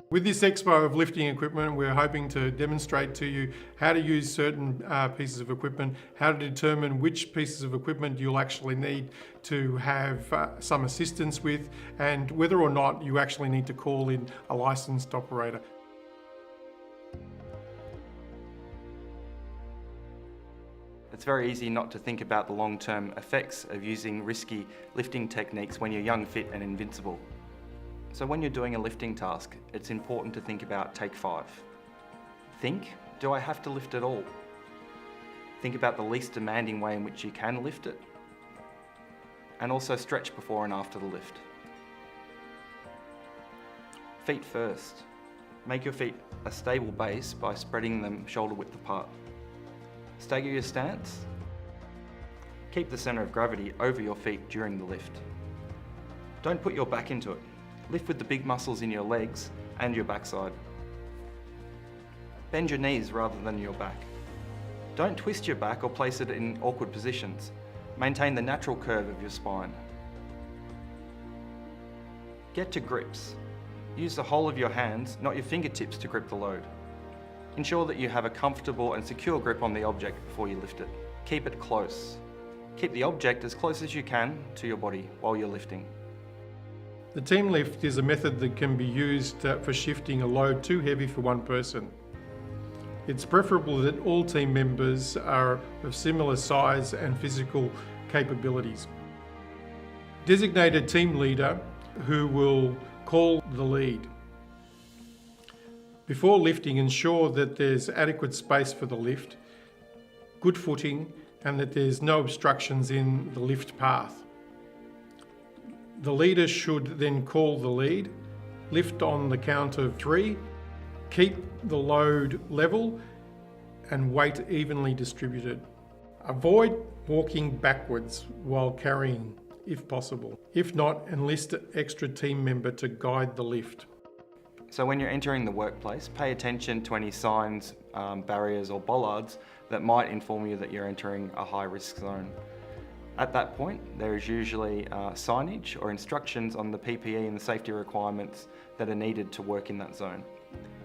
With this expo of lifting equipment, we're hoping to demonstrate to you how to use certain pieces of equipment, how to determine which pieces of equipment you'll actually need to have some assistance with, and whether or not you actually need to call in a licensed operator. It's very easy not to think about the long-term effects of using risky lifting techniques when you're young, fit and invincible. So when you're doing a lifting task, it's important to think about take 5. Think, do I have to lift at all? Think about the least demanding way in which you can lift it. And also stretch before and after the lift. Feet first. Make your feet a stable base by spreading them shoulder width apart. Stagger your stance. Keep the center of gravity over your feet during the lift. Don't put your back into it. Lift with the big muscles in your legs and your backside. Bend your knees rather than your back. Don't twist your back or place it in awkward positions. Maintain the natural curve of your spine. Get to grips. Use the whole of your hands, not your fingertips, to grip the load. Ensure that you have a comfortable and secure grip on the object before you lift it. Keep it close. Keep the object as close as you can to your body while you're lifting. The team lift is a method that can be used for shifting a load too heavy for one person. It's preferable that all team members are of similar size and physical capabilities. Designate a team leader who will call the lead. Before lifting, ensure that there's adequate space for the lift, good footing, and that there's no obstructions in the lift path. The leader should then call the lead, lift on the count of 3, keep the load level and weight evenly distributed. Avoid walking backwards while carrying, if possible. If not, enlist an extra team member to guide the lift. So when you're entering the workplace, pay attention to any signs, barriers or bollards that might inform you that you're entering a high-risk zone. At that point, there is usually signage or instructions on the PPE and the safety requirements that are needed to work in that zone.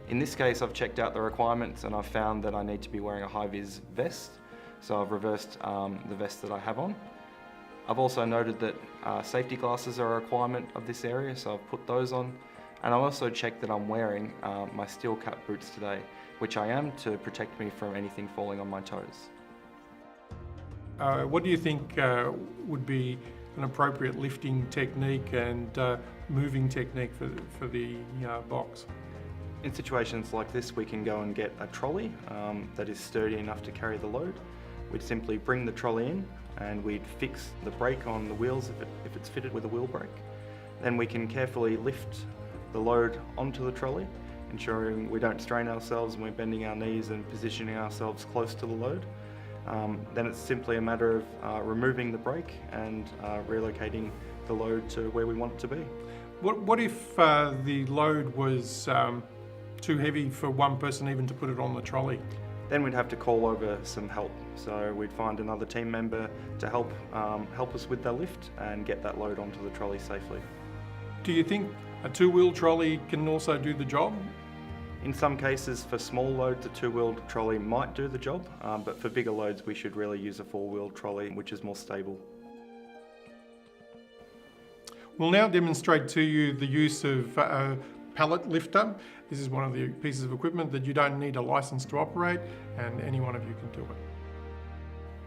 In this case, I've checked out the requirements and I've found that I need to be wearing a high-vis vest, so I've reversed the vest that I have on. I've also noted that safety glasses are a requirement of this area, so I've put those on. And I've also checked that I'm wearing my steel cap boots today, which I am to protect me from anything falling on my toes. What do you think would be an appropriate lifting technique and moving technique for the box? In situations like this, we can go and get a trolley that is sturdy enough to carry the load. We'd simply bring the trolley in and we'd fix the brake on the wheels if it's fitted with a wheel brake. Then we can carefully lift the load onto the trolley, ensuring we don't strain ourselves and we're bending our knees and positioning ourselves close to the load. Then it's simply a matter of removing the brake and relocating the load to where we want it to be. What if the load was too heavy for one person even to put it on the trolley? Then we'd have to call over some help. So we'd find another team member to help us with the lift and get that load onto the trolley safely. Do you think a two-wheel trolley can also do the job? In some cases, for small loads, a two-wheeled trolley might do the job, but for bigger loads, we should really use a four-wheeled trolley, which is more stable. We'll now demonstrate to you the use of a pallet lifter. This is one of the pieces of equipment that you don't need a license to operate, and any one of you can do it.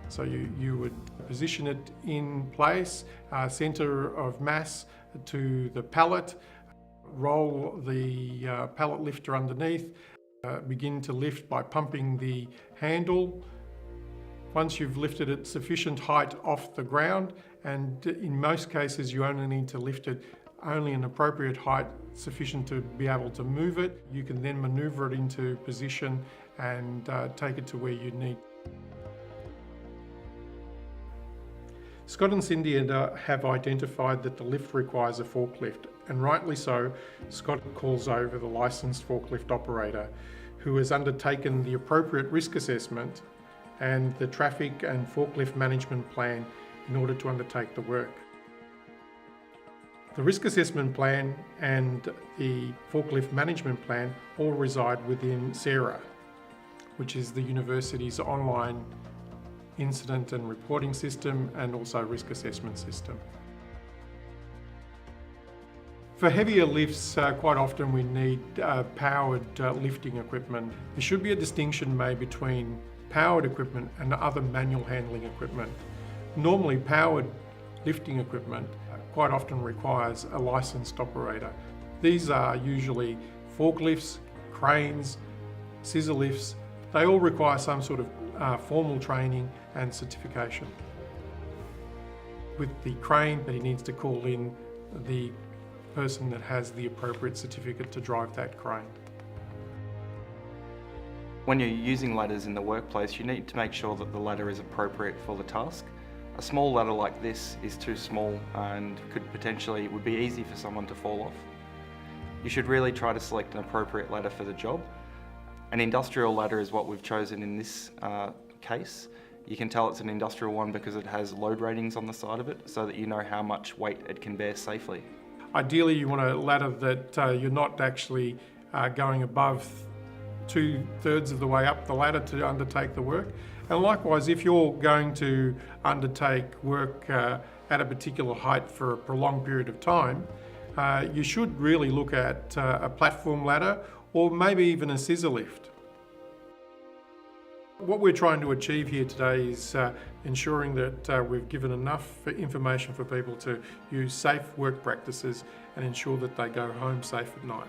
So you would position it in place, center of mass to the pallet, roll the pallet lifter underneath, begin to lift by pumping the handle. Once you've lifted it sufficient height off the ground, and in most cases you only need to lift it only an appropriate height sufficient to be able to move it, you can then maneuver it into position and take it to where you need. Scott and Cindy have identified that the lift requires a forklift, and rightly so. Scott calls over the licensed forklift operator who has undertaken the appropriate risk assessment and the traffic and forklift management plan in order to undertake the work. The risk assessment plan and the forklift management plan all reside within SARA, which is the university's online incident and reporting system and also risk assessment system. For heavier lifts, quite often we need powered lifting equipment. There should be a distinction made between powered equipment and other manual handling equipment. Normally, powered lifting equipment quite often requires a licensed operator. These are usually forklifts, cranes, scissor lifts. They all require some sort of formal training and certification. With the crane, he needs to call in the person that has the appropriate certificate to drive that crane. When you're using ladders in the workplace, you need to make sure that the ladder is appropriate for the task. A small ladder like this is too small and would be easy for someone to fall off. You should really try to select an appropriate ladder for the job. An industrial ladder is what we've chosen in this case. You can tell it's an industrial one because it has load ratings on the side of it so that you know how much weight it can bear safely. Ideally, you want a ladder that you're not actually going above 2/3 of the way up the ladder to undertake the work. And likewise, if you're going to undertake work at a particular height for a prolonged period of time, you should really look at a platform ladder or maybe even a scissor lift. What we're trying to achieve here today is ensuring that we've given enough information for people to use safe work practices and ensure that they go home safe at night.